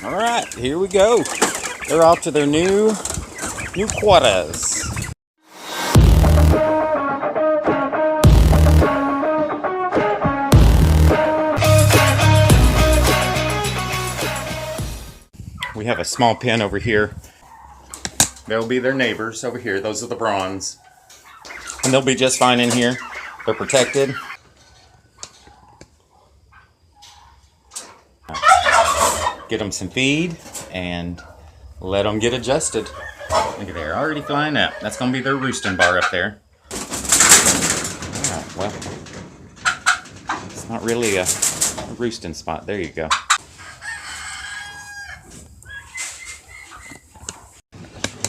All right, here we go. They're off to their new quarters. We have a small pen over here. They'll be their neighbors over here. Those are the bronze. And they'll be just fine in here. They're protected. Get them some feed and let them get adjusted. Look at there, already flying up. That's going to be their roosting bar up there. Alright, well, it's not really a roosting spot. There you go.